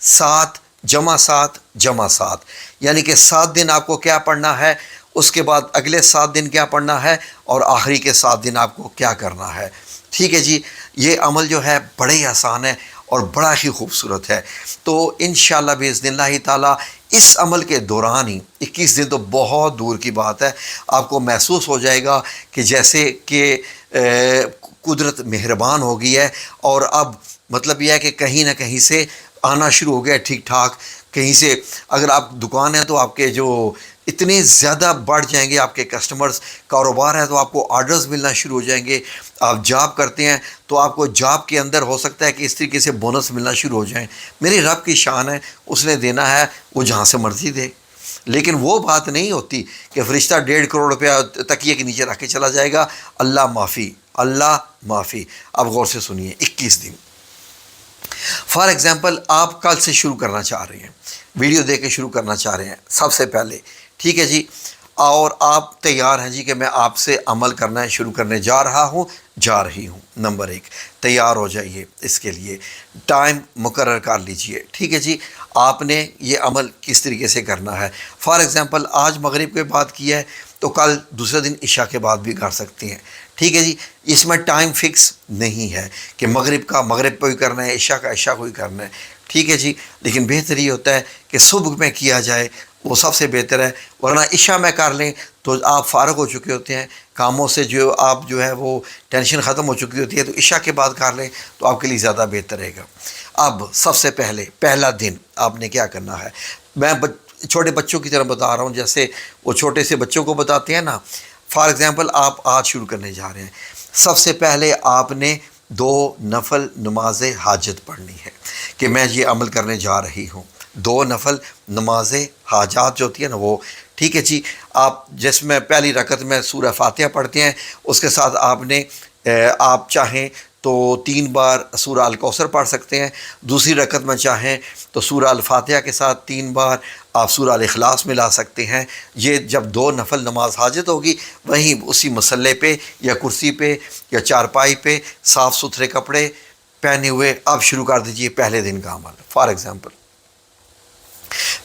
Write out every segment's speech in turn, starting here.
7 جمع 7 جمع 7، یعنی کہ 7 دن آپ کو کیا پڑھنا ہے، اس کے بعد اگلے 7 دن کیا پڑھنا ہے، اور آخری کے 7 دن آپ کو کیا کرنا ہے۔ ٹھیک ہے جی، یہ عمل جو ہے بڑے ہی آسان ہے اور بڑا ہی خوبصورت ہے۔ تو انشاءاللہ باذن اللہ تعالیٰ اس عمل کے دوران ہی 21 دن تو بہت دور کی بات ہے، آپ کو محسوس ہو جائے گا کہ جیسے کہ قدرت مہربان ہو گئی ہے، اور اب مطلب یہ ہے کہ کہیں نہ کہیں سے آنا شروع ہو گیا ٹھیک ٹھاک، کہیں سے اگر آپ دکان ہے تو آپ کے جو اتنے زیادہ بڑھ جائیں گے آپ کے کسٹمرز، کاروبار ہے تو آپ کو آرڈرز ملنا شروع ہو جائیں گے، آپ جاب کرتے ہیں تو آپ کو جاب کے اندر ہو سکتا ہے کہ اس طریقے سے بونس ملنا شروع ہو جائیں۔ میری رب کی شان ہے، اس نے دینا ہے، وہ جہاں سے مرضی دے۔ لیکن وہ بات نہیں ہوتی کہ فرشتہ 1.5 کروڑ روپیہ تکیے کے نیچے رکھ کے چلا جائے گا، اللہ معافی، اللہ معافی۔ اب غور سے سنیے، 21 دن فار ایگزامپل آپ کل سے شروع کرنا چاہ رہے ہیں، ویڈیو دے کے شروع کرنا چاہ رہے ہیں سب سے پہلے، ٹھیک ہے جی، اور آپ تیار ہیں جی کہ میں آپ سے عمل کرنا ہے، شروع کرنے جا رہا ہوں، جا رہی ہوں۔ نمبر 1، تیار ہو جائیے، اس کے لیے ٹائم مقرر کر لیجئے، ٹھیک ہے جی۔ آپ نے یہ عمل کس طریقے سے کرنا ہے، فار ایگزامپل آج مغرب کے بعد کیا ہے تو کل دوسرے دن عشاء کے بعد بھی کر سکتے ہیں، ٹھیک ہے جی۔ اس میں ٹائم فکس نہیں ہے کہ مغرب کا مغرب پہ ہی کرنا ہے، عشاء کا عشاء کو ہی کرنا ہے، ٹھیک ہے جی۔ لیکن بہتر یہ ہوتا ہے کہ صبح میں کیا جائے، وہ سب سے بہتر ہے، ورنہ عشاء میں کر لیں تو آپ فارغ ہو چکے ہوتے ہیں کاموں سے، جو آپ جو ہے وہ ٹینشن ختم ہو چکی ہوتی ہے، تو عشاء کے بعد کر لیں تو آپ کے لیے زیادہ بہتر رہے گا۔ اب سب سے پہلے پہلا دن آپ نے کیا کرنا ہے، میں چھوٹے بچوں کی طرح بتا رہا ہوں، جیسے وہ چھوٹے سے بچوں کو بتاتے ہیں نا، فار ایگزامپل آپ آج شروع کرنے جا رہے ہیں، سب سے پہلے آپ نے 2 نفل نماز حاجت پڑھنی ہے کہ میں یہ عمل کرنے جا رہی ہوں۔ 2 نفل نماز حاجات جو ہوتی ہے نا وہ، ٹھیک ہے جی۔ آپ جس میں پہلی رکعت میں سورہ فاتحہ پڑھتے ہیں، اس کے ساتھ آپ نے آپ چاہیں تو 3 بار سورہ الکوثر پڑھ سکتے ہیں، دوسری رکعت میں چاہیں تو سورہ الفاتحہ کے ساتھ 3 بار آپ سورہ الاخلاص ملا سکتے ہیں۔ یہ جب 2 نفل نماز حاجت ہوگی، وہیں اسی مسلح پہ یا کرسی پہ یا چارپائی پہ صاف ستھرے کپڑے پہنے ہوئے آپ شروع کر دیجئے پہلے دن کا عمل۔ فار ایگزامپل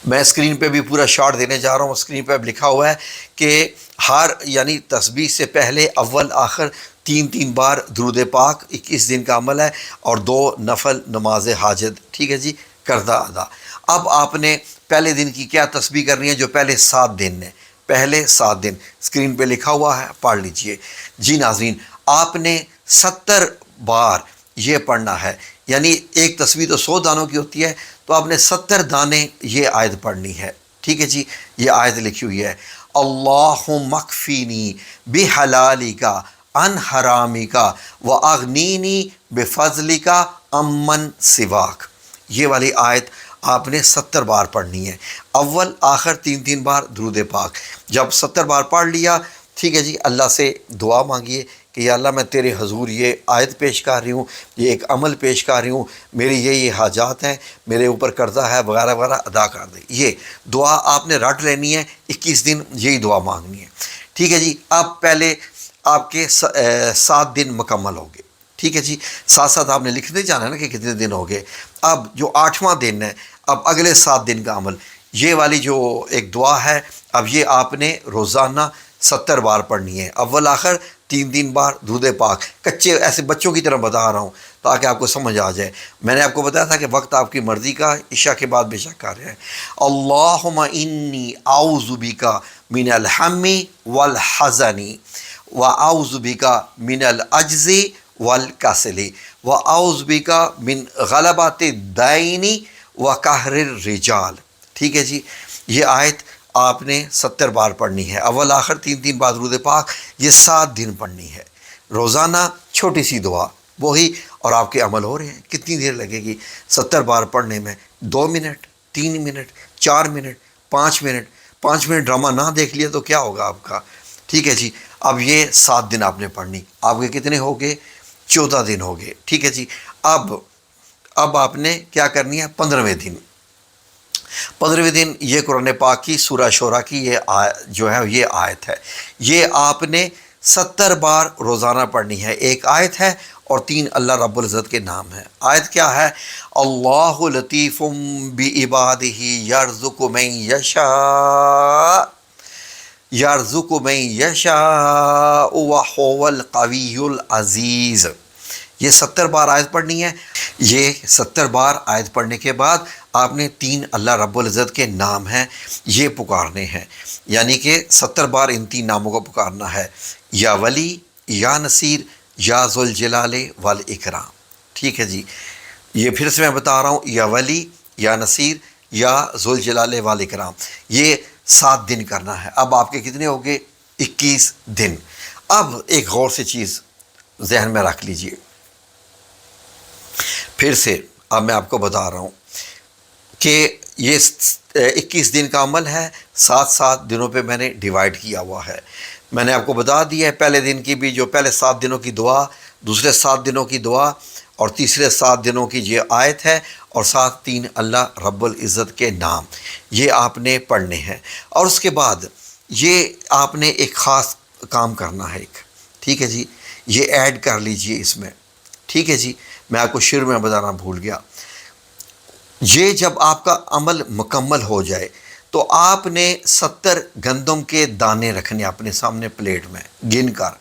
میں اسکرین پہ بھی پورا شارٹ دینے جا رہا ہوں، اسکرین پہ اب لکھا ہوا ہے کہ ہر یعنی تسبیح سے پہلے اول آخر 3 بار درود پاک، 21 دن کا عمل ہے، اور 2 نفل نماز حاجت، ٹھیک ہے جی، کردہ ادا۔ اب آپ نے پہلے دن کی کیا تسبیح کرنی ہے، جو پہلے 7 دن نے، پہلے 7 دن اسکرین پہ لکھا ہوا ہے، پڑھ لیجئے جی ناظرین۔ آپ نے 70 بار یہ پڑھنا ہے، یعنی ایک تسبیح تو 100 دانوں کی ہوتی ہے، تو آپ نے 70 دانے یہ آیت پڑھنی ہے، ٹھیک ہے جی۔ یہ آیت لکھی ہوئی ہے، اللہم اکفینی بحلالک عن حرامک واغنینی بفضلک عمن سواک۔ یہ والی آیت آپ نے 70 بار پڑھنی ہے، اول آخر 3 بار درود پاک۔ جب 70 بار پڑھ لیا، ٹھیک ہے جی، اللہ سے دعا مانگیے کہ یا اللہ میں تیرے حضور یہ آیت پیش کر رہی ہوں، یہ ایک عمل پیش کر رہی ہوں، میری یہ حاجات ہیں، میرے اوپر قرضہ ہے وغیرہ وغیرہ، ادا کر دے۔ یہ دعا آپ نے رٹ لینی ہے، 21 دن یہی دعا مانگنی ہے، ٹھیک ہے جی۔ اب پہلے آپ کے 7 دن مکمل ہو گئے، ٹھیک ہے جی، ساتھ آپ نے لکھتے جانا ہے نا کہ کتنے دن ہو گئے۔ اب جو 8واں دن ہے، اب اگلے 7 دن کا عمل، یہ والی جو ایک دعا ہے، اب یہ آپ نے روزانہ 70 بار پڑھنی ہے، اول آخر 3 بار درود پاک۔ کچے ایسے بچوں کی طرح بتا رہا ہوں تاکہ آپ کو سمجھ آ جائے۔ میں نے آپ کو بتایا تھا کہ وقت آپ کی مرضی کا، عشاء کے بعد بے شک کر رہے ہیں۔ اللہم انی اعوذ بک من الہم والحزن واعوذ بک من العجز والکسل واعوذ بک من غلبۃ الدین وقہر الرجال، ٹھیک ہے جی۔ یہ آیت آپ نے 70 بار پڑھنی ہے، اول آخر 3 بار درود پاک، یہ 7 دن پڑھنی ہے روزانہ، چھوٹی سی دعا وہی، اور آپ کے عمل ہو رہے ہیں۔ کتنی دیر لگے گی 70 بار پڑھنے میں؟ 2 minute, 3 minute, 4 minute, 5 minute. 5 minute drama نہ دیکھ لیا تو کیا ہوگا آپ کا، ٹھیک ہے جی۔ اب یہ 7 دن آپ نے پڑھنی، آپ کے کتنے ہو گئے؟ 14 دن ہو گئے، ٹھیک ہے جی۔ اب آپ نے کیا کرنی ہے، 15ویں دن، 15ویں دن یہ قرآن پاک کی سورہ شورا کی یہ جو ہے یہ آیت ہے، یہ آپ نے 70 بار روزانہ پڑھنی ہے. ایک آیت ہے اور 3 اللہ رب العزت کے نام ہیں. آیت کیا ہے؟ اللہ لطیف بعبادہ یرزق من یشاء یرزق من یشاء وہو القوی العزیز. یہ 70 بار آیت پڑھنی ہے. یہ 70 بار آیت پڑھنے کے بعد آپ نے 3 اللہ رب العزت کے نام ہیں یہ پکارنے ہیں. یعنی کہ 70 بار ان 3 ناموں کو پکارنا ہے: یا ولی، یا نصیر، یا ذوالجلال والاکرام. ٹھیک ہے جی، یہ پھر سے میں بتا رہا ہوں: یا ولی، یا نصیر، یا ذوالجلال والاکرام. یہ 7 دن کرنا ہے. اب آپ کے کتنے ہو گئے؟ 21 دن. اب ایک غور سے چیز ذہن میں رکھ لیجئے. پھر سے اب میں آپ کو بتا رہا ہوں کہ یہ 21 دن کا عمل ہے. 7 دنوں پہ میں نے ڈیوائیڈ کیا ہوا ہے. میں نے آپ کو بتا دیا ہے پہلے دن کی بھی، جو پہلے 7 دنوں کی دعا، دوسرے 7 دنوں کی دعا اور تیسرے 7 دنوں کی یہ آیت ہے، اور 3 اللہ رب العزت کے نام یہ آپ نے پڑھنے ہیں. اور اس کے بعد یہ آپ نے ایک خاص کام کرنا ہے ایک. ٹھیک ہے جی، یہ ایڈ کر لیجئے اس میں. ٹھیک ہے جی، میں آپ کو شروع میں بتانا بھول گیا. یہ جب آپ کا عمل مکمل ہو جائے تو آپ نے 70 گندم کے دانے رکھنے اپنے سامنے پلیٹ میں گن کر.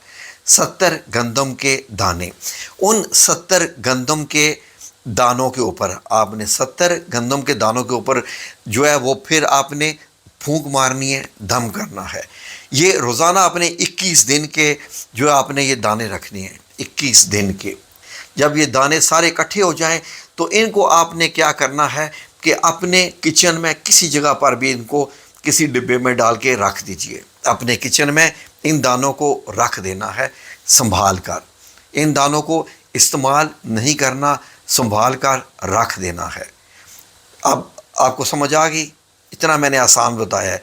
70 گندم کے دانے. ان 70 گندم کے دانوں کے اوپر آپ نے 70 گندم کے دانوں کے اوپر جو ہے وہ پھر آپ نے پھونک مارنی ہے، دم کرنا ہے. یہ روزانہ اپنے 21 دن کے جو آپ نے یہ دانے رکھنے ہیں. 21 دن کے جب یہ دانے سارے اکٹھے ہو جائیں تو ان کو آپ نے کیا کرنا ہے کہ اپنے کچن میں کسی جگہ پر بھی ان کو کسی ڈبے میں ڈال کے رکھ دیجئے. اپنے کچن میں ان دانوں کو رکھ دینا ہے سنبھال کر. ان دانوں کو استعمال نہیں کرنا، سنبھال کر رکھ دینا ہے. اب آپ کو سمجھ آ گئی؟ اتنا میں نے آسان بتایا ہے.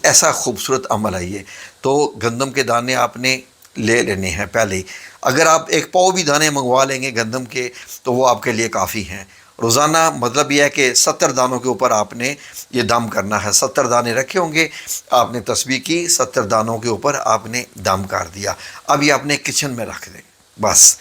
ایسا خوبصورت عمل ہے یہ. تو گندم کے دانے آپ نے لے لینے ہیں پہلے ہی. اگر آپ 1 پاؤ بھی دانے منگوا لیں گے گندم کے تو وہ آپ کے لیے کافی ہیں. روزانہ مطلب یہ ہے کہ 70 دانوں کے اوپر آپ نے یہ دم کرنا ہے. 70 دانے رکھے ہوں گے، آپ نے تسبیح کی، 70 دانوں کے اوپر آپ نے دم کر دیا. اب یہ اپنے کچن میں رکھ دیں. بس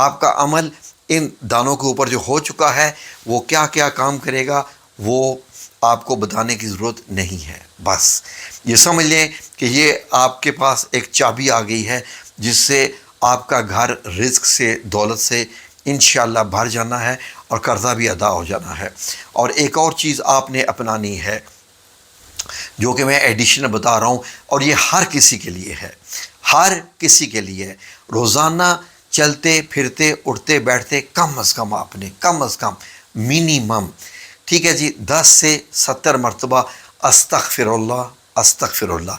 آپ کا عمل ان دانوں کے اوپر جو ہو چکا ہے وہ کیا کیا کام کرے گا وہ آپ کو بتانے کی ضرورت نہیں ہے. بس یہ سمجھ لیں کہ یہ آپ کے پاس ایک چابی آ گئی ہے جس سے آپ کا گھر رزق سے، دولت سے انشاءاللہ بھر جانا ہے اور قرضہ بھی ادا ہو جانا ہے. اور ایک اور چیز آپ نے اپنانی ہے جو کہ میں ایڈیشن بتا رہا ہوں، اور یہ ہر کسی کے لیے ہے. ہر کسی کے لیے روزانہ چلتے پھرتے اٹھتے بیٹھتے کم از کم آپ نے منیمم، ٹھیک ہے جی، 10 سے 70 مرتبہ استغفر اللہ استغفر اللہ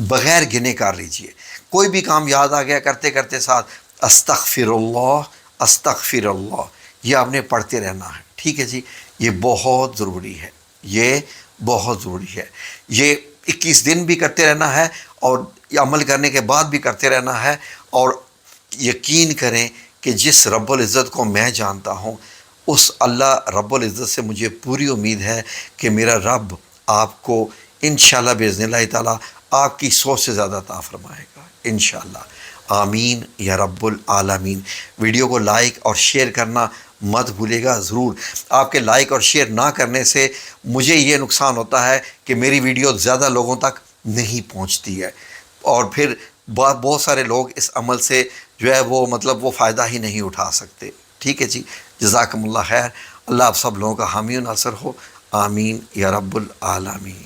بغیر گنے کر لیجئے. کوئی بھی کام یاد آ گیا کرتے کرتے ساتھ استغفر اللہ یہ آپ نے پڑھتے رہنا ہے. ٹھیک ہے جی، یہ بہت ضروری ہے. یہ بہت ضروری ہے. یہ 21 دن بھی کرتے رہنا ہے اور عمل کرنے کے بعد بھی کرتے رہنا ہے. اور یقین کریں کہ جس رب العزت کو میں جانتا ہوں اس اللہ رب العزت سے مجھے پوری امید ہے کہ میرا رب آپ کو انشاءاللہ باذن اللہ تعالیٰ آپ کی سوچ سے زیادہ عطا فرمائے گا انشاءاللہ. آمین یا رب العالمین. ویڈیو کو لائک اور شیئر کرنا مت بھولے گا ضرور. آپ کے لائک اور شیئر نہ کرنے سے مجھے یہ نقصان ہوتا ہے کہ میری ویڈیو زیادہ لوگوں تک نہیں پہنچتی ہے، اور پھر بہت سارے لوگ اس عمل سے جو ہے وہ فائدہ ہی نہیں اٹھا سکتے. ٹھیک ہے جی، جزاکم اللہ خیر. اللہ آپ سب لوگوں کا حامی و ناصر ہو. آمین یا رب العالمین.